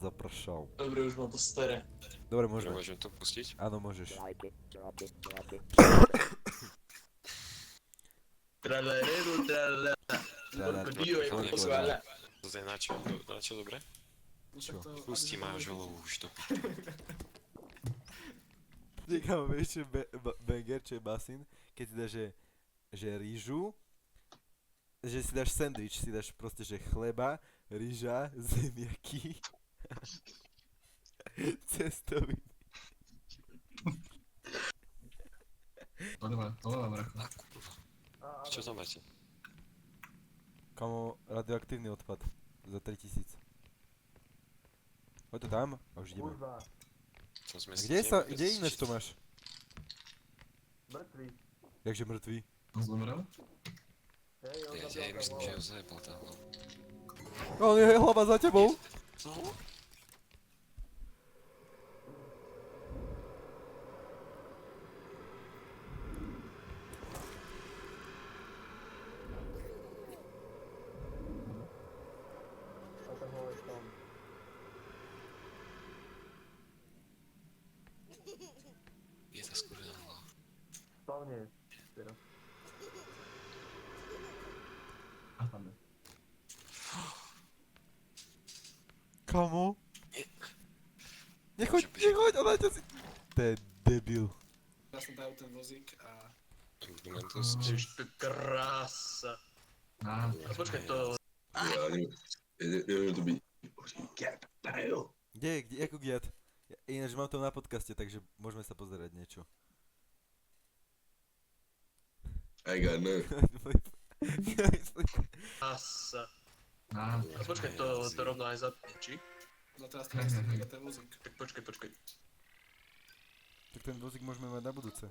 zapršal. Dobre, už mám to staré. Dobre, môžeme. Môžem to pustiť? Áno, môžeš. Tralareru, tralala. Porcodillo e porcosuala. To je na čo dobre? Čo? Pustí máš hlavu už to. Niekam vieš, banger, čo je basín, keď si dáš, že rýžu, že si dáš sandwich, si dáš proste, že chleba, rýža, zemiaky, cestoviny. To mám rako. A kurva. Čo tam máte? Kamo, radioaktívny odpad za 3000. Poď to dám a už ideme. To sme Kde ináč to máš? Mŕtvý. Jakže mŕtvý? On zomrel? Hej, on Ja zabral myslím, hlavu. že ho zajebal tá hlava. On je hlava za tebou. Co? A ten hol je tam. Je tá skurvená hlava. Spavne. Teraz. A tam je. Kamo? Môže byť. Nechoď, ona ťa si... To je debil. Ja som dajú ten vozík a... Argumentus. Ježiš, to je krása. Á, A počkaj, to... Kde, ako giat? Ináč mám to na podcaste, takže môžeme sa pozerať niečo. I got none. Krása. á. A počkaj, to rovno aj zapne, či? No teraz to nechcem mega ten vozík. Tak počkaj. Tak ten vozík môžeme mať na budúce.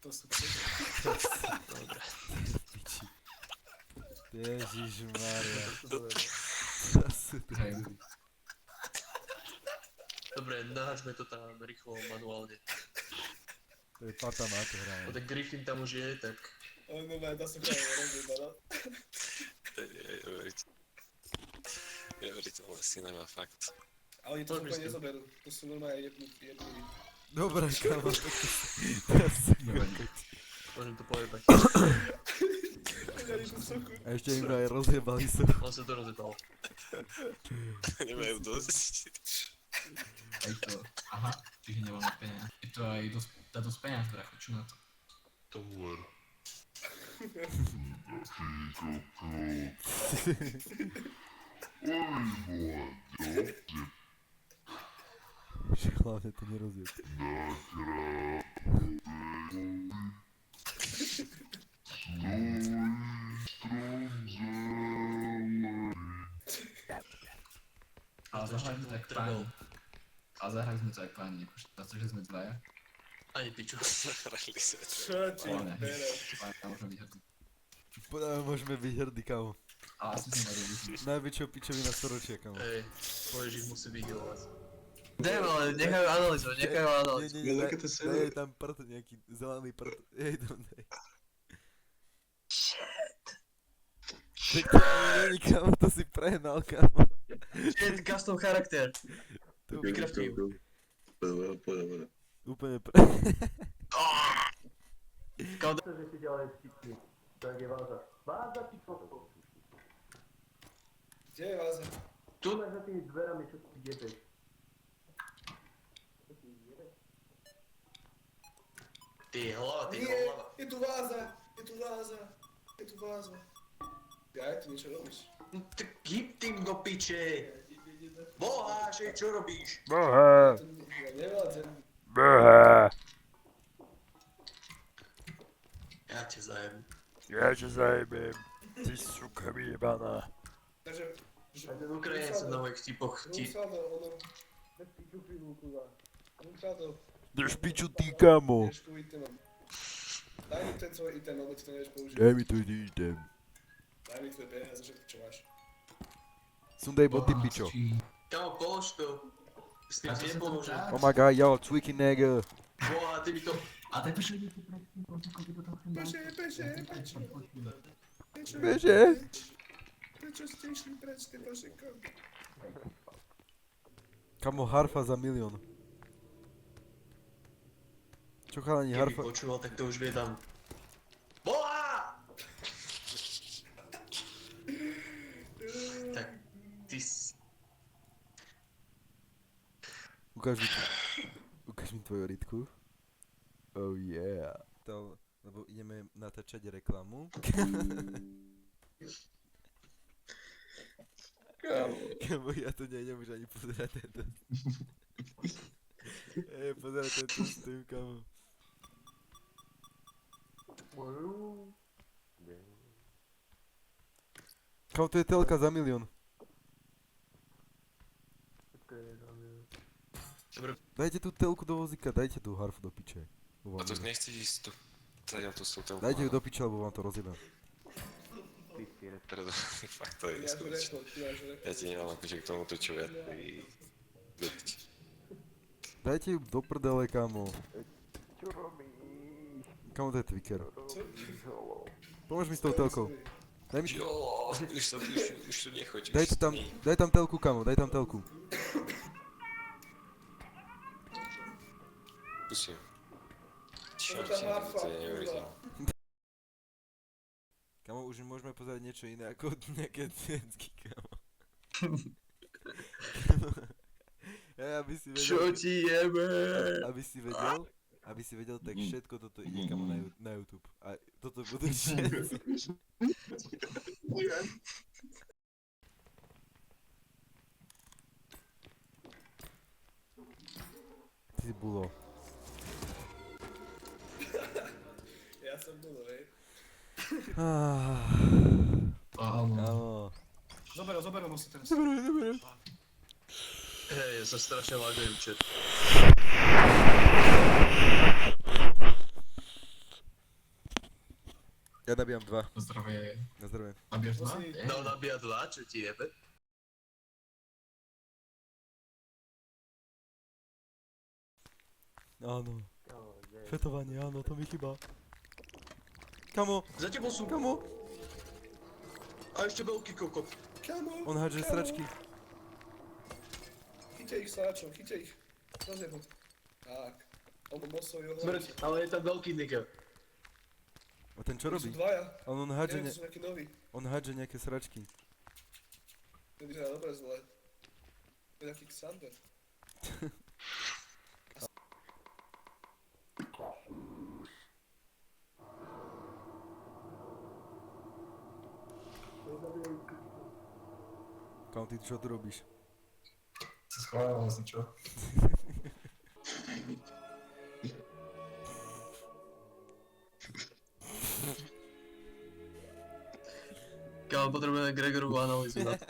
To sú Dobre. Piči. Ježišmarja. Hej. Dobre, nahážme to tam rýchlo manuálne. To je pata má to hraje. O, tak Griffin tam už je, tak... ale no, dá sa práve rozjebať, no. To je neuveriteľné cinema, fakt. A oni to Poďme úplne s tým. nezoberú. To sú normálne jednotliví. Dobre, kamo. Môžem to pojebať. Videli tú soku. A ešte im aj rozjebali sa. On sa to rozjebal. Nemajú dosť. Hej to. Aha, čiže nemáme peniaz. Je to aj dosť peniaz, bracho, čo na to? To hôr. Že hlavne to nerozjeb. Ale zahrali sme to jak páni. Ale zahrali sme to jak páni, akože za to, že sme dvaja. Ani piču. Zahrali sa. Čo ti Ale ne, bereš? páni, môžeme byť hrdí. Podľa môžeme byť hrdí, kamo. Ale asi sme mali byť. Najväčšou pičovina storočia, kamo. Ej, tvoj žich musí vyhelovať. Daj, ale nechajú analyzovať, nechajú analyzovať. Nie, Look at the daj tam prd, nejaký zelený prd. Jej tam daj. Shit. Tak to není, kamo, to si prehnal, kamo. Shit, custom charakter. To Vykraftujem. Poďme. úplne Kauda. Že si ďalej vtipný. Tak je váza. Váza ti kokos. Kde je váza? Tu? Tu máš za tými dverami, čo si jebeš. Čo si jebeš? Ty hlava, ty Nie, hlava. je tu váza. Je tu váza. Je tu váza. Ja, tu niečo robíš. No tak hyb tým do piče. Boháš, čo robíš? Boha, Ja nevládzem. boha, Ja ťa zajem. ja ťa zajebem. Ty suka vyjebaná. Takže... Ukrajinec sa na mojich vtipoch ti... Rúsado, ono... Bez piču chvíľu, kurva. Rúsado. Drž piču ty, kamo. Vieš, ku itemom. Daj mi ten svoj item, lebo ty to nevieš použiť. Daj mi tu idem. Daj mi tvoje peniaze, všetko čo máš. Sundaj boty, pičo. Kámo, polož to. S tým A to ti sa nepomôžem. tam dá? Oh my god, yo, tweaking nigga. Boha, ty mi to... A teď piše, že to prosím, Peše. Beže. Prečo ste išli preč, ty Božiko? Kamo, harfa za 1 000 000. Čo chalani, Keby harfa... počúval, tak to už vie tam. Boha! Tak, ty si... Ukáž mi tvoju rytku. Oh yeah. Lebo ideme natáčať reklamu. Kamo, ja to nejdem už ani pozerať tento. Pozerať tento stream, kamo. Kamo, to je telka za 1 000 000. Dobre, Dajte tú telku do vozíka, dajte tú harfu do piče. A to nechceš ísť tu. Zadiaľ tu s tou telkou. Dajte ju do piče, lebo vám to rozjebem. Preto, fakt to je Ja tu neskutočné. report, ty máš report. Ja ti nemám akože k tomuto čo viac. Dajte ju do prdele, kamo. Kamo, to je Twicker. Pomôž mi s tou telkou. Daj mi... Jo, už tu nechoď. Daj tam telku, kamo, daj tam telku. Pusím. Čo No tá ti harfa, to je neuveriteľné. Kamo, už môžeme pozerať niečo iné ako nejaké cviecky, kamo. Aby si vedel... čo ti jebe? Aby si vedel, tak všetko toto ide, kamo, na YouTube. A toto budú všetci. Ty si bulo. Ja som bol, hej. Áno. Kamo. Zoberiem si ten. Hej, ja sa strašne lagujem chat. Ja nabíjam 2. Zdravie. Na zdravie. Nabíjaš To 2? si- No, nabíja 2, čo ti jebe? Áno. Fetovanie, áno, to mi chýba. Kamo, Za tebou sú... kamo, A ešte veľký kokot. Kamo, on hádže sračky. chyťte ich sáčom, chyťte ich. Rozjebot. Tak. On mosol jeho Smrť, ale je tam veľký nigga. A ten čo Sú robí? dvaja. On hádže, Neviem, to sú nejakí noví. on hádže nejaké sračky. To vyzerá dobre zle. To je nejaký Xander. Kamo, ty čo tu robíš? Sa schovávam vlastne, čo? Kámo, potrebujeme Gregorovú analýzu na to.